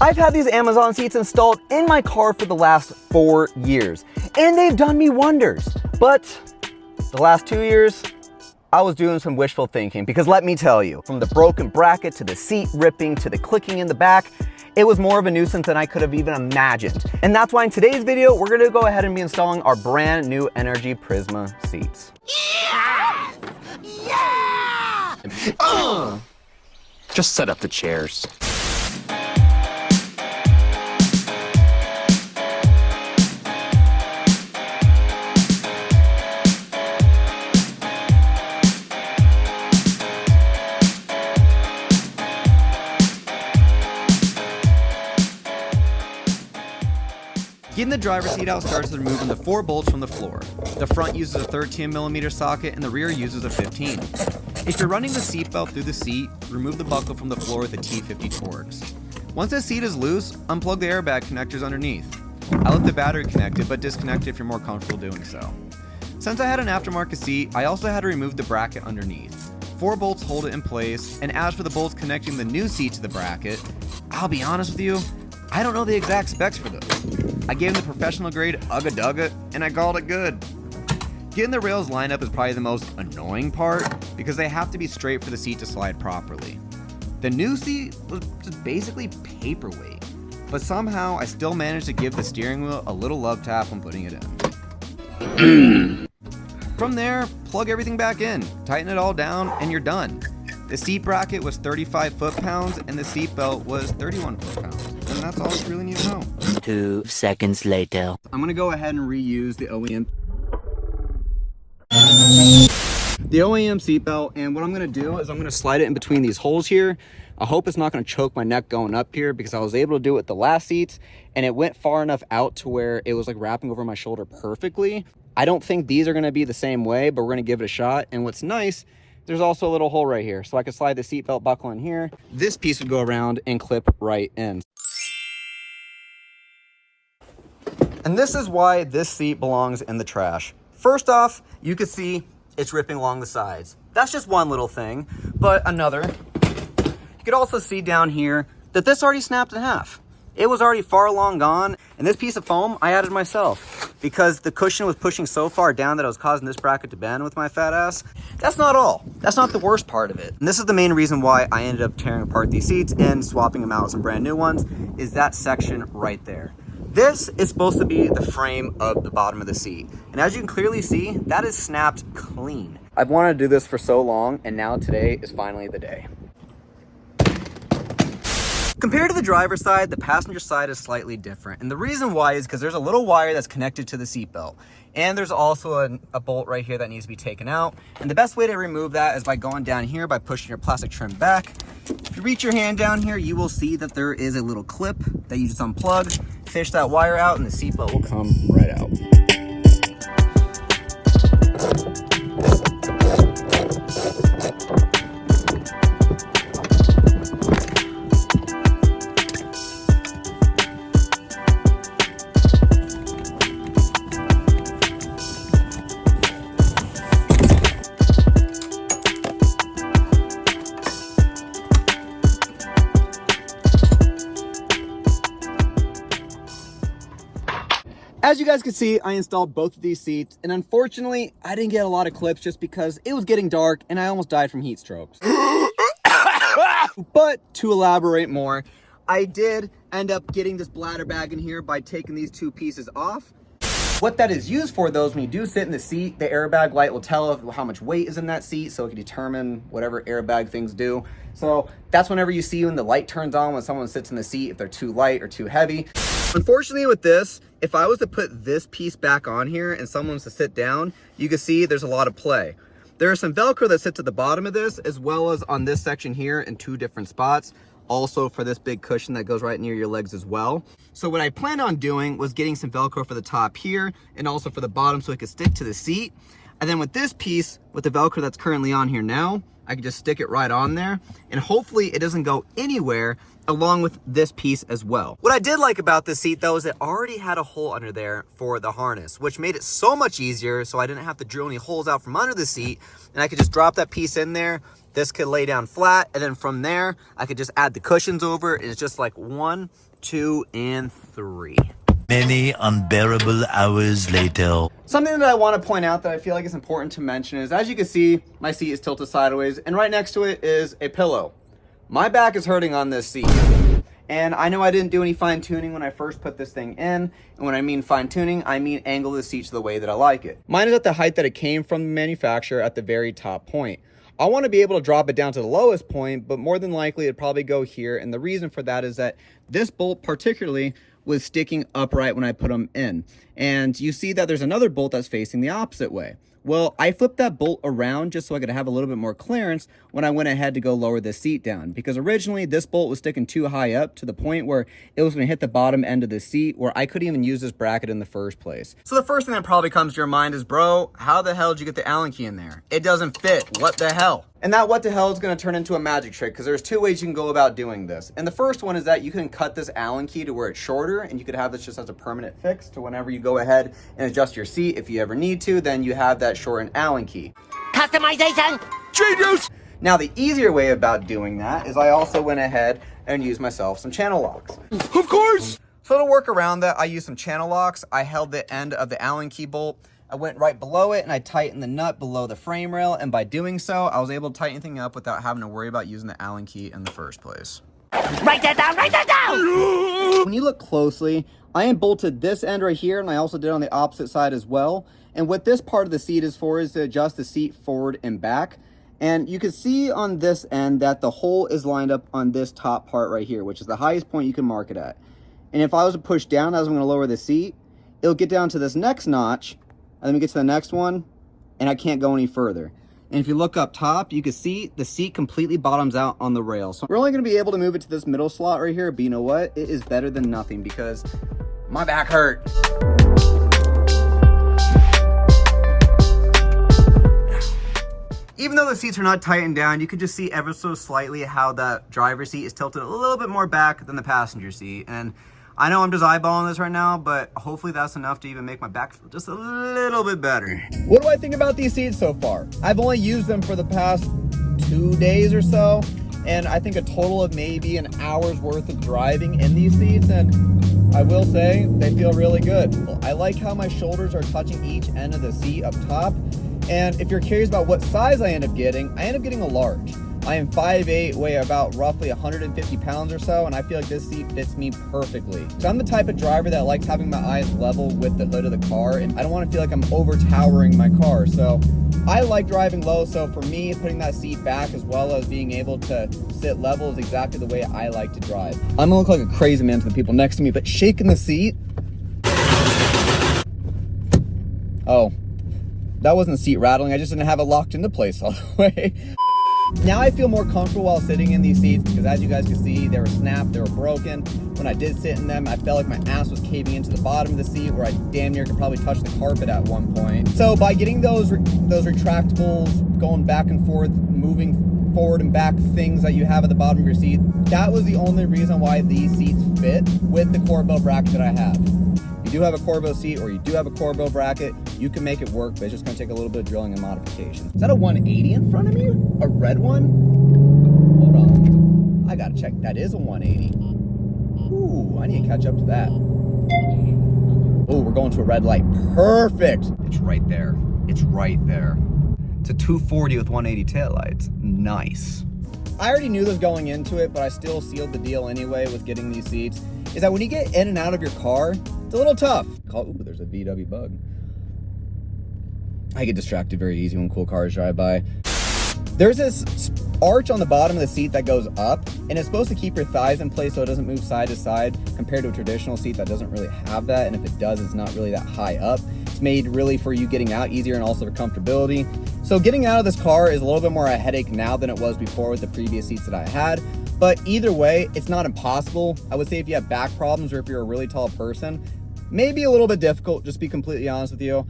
I've had these Amazon seats installed in my car for the last 4 years, and they've done me wonders. But the last 2 years, I was doing some wishful thinking, because let me tell you, from the broken bracket to the seat ripping to the clicking in the back, it was more of a nuisance than I could have even imagined. And that's why in today's video, we're gonna go ahead and be installing our brand new NRG Prisma seats. Yeah! Just set up the chairs. Getting the driver's seat out starts with removing the 4 bolts from the floor. The front uses a 13mm socket and the rear uses a 15. If you're running the seatbelt through the seat, remove the buckle from the floor with the T50 Torx. Once the seat is loose, unplug the airbag connectors underneath. I left the battery connected, but disconnect if you're more comfortable doing so. Since I had an aftermarket seat, I also had to remove the bracket underneath. 4 bolts hold it in place, and as for the bolts connecting the new seat to the bracket, I'll be honest with you, I don't know the exact specs for those. I gave them the professional grade Ugga Dugga, and I called it good. Getting the rails lined up is probably the most annoying part, because they have to be straight for the seat to slide properly. The new seat was just basically paperweight, but somehow I still managed to give the steering wheel a little love tap when putting it in. From there, plug everything back in, tighten it all down, and you're done. The seat bracket was 35 foot-pounds, and the seat belt was 31 foot-pounds. And that's all you really need to know. 2 seconds later. I'm gonna go ahead and reuse the OEM seat belt, and what I'm gonna do is I'm gonna slide it in between these holes here. I hope it's not gonna choke my neck going up here, because I was able to do it with the last seats, and it went far enough out to where it was like wrapping over my shoulder perfectly. I don't think these are gonna be the same way, but we're gonna give it a shot. And what's nice, there's also a little hole right here, so I can slide the seatbelt buckle in here. This piece would go around and clip right in. And this is why this seat belongs in the trash. First off, you can see it's ripping along the sides. That's just one little thing, but another, you could also see down here that this already snapped in half. It was already far long gone, and this piece of foam I added myself because the cushion was pushing so far down that I was causing this bracket to bend with my fat ass. That's not all. That's not the worst part of it. And this is the main reason why I ended up tearing apart these seats and swapping them out with some brand new ones, is that section right there. This is supposed to be the frame of the bottom of the seat. And as you can clearly see, that is snapped clean. I've wanted to do this for so long, and now today is finally the day. Compared to the driver's side, the passenger side is slightly different. And the reason why is because there's a little wire that's connected to the seatbelt. And there's also a bolt right here that needs to be taken out. And the best way to remove that is by going down here by pushing your plastic trim back. If you reach your hand down here, you will see that there is a little clip that you just unplug, fish that wire out, and the seatbelt will come right out. As you guys can see, I installed both of these seats, and unfortunately, I didn't get a lot of clips just because it was getting dark and I almost died from heat strokes. But to elaborate more, I did end up getting this bladder bag in here by taking these 2 pieces off. What that is used for, though, is when you do sit in the seat, the airbag light will tell how much weight is in that seat, so it can determine whatever airbag things do. So that's whenever you see when the light turns on when someone sits in the seat, if they're too light or too heavy. Unfortunately with this, if I was to put this piece back on here and someone was to sit down, you can see there's a lot of play. There is some Velcro that sits at the bottom of this, as well as on this section here in 2 different spots. Also for this big cushion that goes right near your legs as well. So what I planned on doing was getting some Velcro for the top here and also for the bottom so it could stick to the seat. And then with this piece, with the Velcro that's currently on here now, I can just stick it right on there, and hopefully it doesn't go anywhere, along with this piece as well. What I did like about this seat though is it already had a hole under there for the harness, which made it so much easier, so I didn't have to drill any holes out from under the seat, and I could just drop that piece in there. This could lay down flat, and then from there, I could just add the cushions over. It's just like 1, 2, and 3. Many unbearable hours later. Something that I want to point out that I feel like is important to mention is, as you can see, my seat is tilted sideways, and right next to it is a pillow. My back is hurting on this seat. And I know I didn't do any fine tuning when I first put this thing in. And when I mean fine tuning, I mean angle the seat to the way that I like it. Mine is at the height that it came from the manufacturer at the very top point. I want to be able to drop it down to the lowest point, but more than likely it'd probably go here. And the reason for that is that this bolt particularly was sticking upright when I put them in. And you see that there's another bolt that's facing the opposite way. Well, I flipped that bolt around just so I could have a little bit more clearance when I went ahead to go lower the seat down, because originally this bolt was sticking too high up to the point where it was going to hit the bottom end of the seat where I couldn't even use this bracket in the first place. So the first thing that probably comes to your mind is, bro, how the hell did you get the Allen key in there? It doesn't fit. What the hell? And that what the hell is going to turn into a magic trick, because there's 2 ways you can go about doing this. And the first one is that you can cut this Allen key to where it's shorter, and you could have this just as a permanent fix to whenever you go ahead and adjust your seat. If you ever need to, then you have that shortened Allen key. Customization. Genius. Now, the easier way about doing that is I also went ahead and used myself some channel locks. Of course. So to work around that, I used some channel locks. I held the end of the Allen key bolt. I went right below it and I tightened the nut below the frame rail. And by doing so, I was able to tighten things up without having to worry about using the Allen key in the first place. Write that down, write that down! When you look closely, I unbolted this end right here, and I also did on the opposite side as well. And what this part of the seat is for is to adjust the seat forward and back. And you can see on this end that the hole is lined up on this top part right here, which is the highest point you can mark it at. And if I was to push down as I'm going to lower the seat, it'll get down to this next notch, and then we get to the next one, and I can't go any further. And if you look up top, you can see the seat completely bottoms out on the rail. So we're only going to be able to move it to this middle slot right here, but you know what? It is better than nothing because my back hurt. Even though the seats are not tightened down, you can just see ever so slightly how that driver's seat is tilted a little bit more back than the passenger seat. And I know I'm just eyeballing this right now, but hopefully that's enough to even make my back feel just a little bit better. What do I think about these seats so far? I've only used them for the past 2 days or so, and I think a total of maybe an hour's worth of driving in these seats, and I will say they feel really good. I like how my shoulders are touching each end of the seat up top, and if you're curious about what size I end up getting a large. I am 5'8", weigh about roughly 150 pounds or so, and I feel like this seat fits me perfectly. So I'm the type of driver that likes having my eyes level with the hood of the car, and I don't want to feel like I'm over-towering my car. So I like driving low, so for me, putting that seat back as well as being able to sit level is exactly the way I like to drive. I'm gonna look like a crazy man to the people next to me, but shaking the seat. Oh, that wasn't the seat rattling, I just didn't have it locked into place all the way. Now I feel more comfortable while sitting in these seats because, as you guys can see, they were snapped, they were broken. When I did sit in them, I felt like my ass was caving into the bottom of the seat where I damn near could probably touch the carpet at one point. So by getting those retractables going back and forth, moving forward and back things that you have at the bottom of your seat, that was the only reason why these seats fit with the Corbeau bracket that I have. If you do have a Corbeau seat or you do have a Corbeau bracket, you can make it work, but it's just gonna take a little bit of drilling and modification. Is that a 180 in front of me? A red one? Hold on. I gotta check. That is a 180. Ooh, I need to catch up to that. Oh, we're going to a red light. Perfect. It's right there. It's right there. It's a 240 with 180 taillights. Nice. I already knew this going into it, but I still sealed the deal anyway with getting these seats, is that when you get in and out of your car, it's a little tough. Ooh, there's a VW bug. I get distracted very easy when cool cars drive by. There's this arch on the bottom of the seat that goes up, and it's supposed to keep your thighs in place so it doesn't move side to side compared to a traditional seat that doesn't really have that, and if it does, it's not really that high up. It's made really for you getting out easier and also for comfortability. So getting out of this car is a little bit more a headache now than it was before with the previous seats that I had. But either way, it's not impossible. I would say if you have back problems or if you're a really tall person, maybe a little bit difficult, just to be completely honest with you.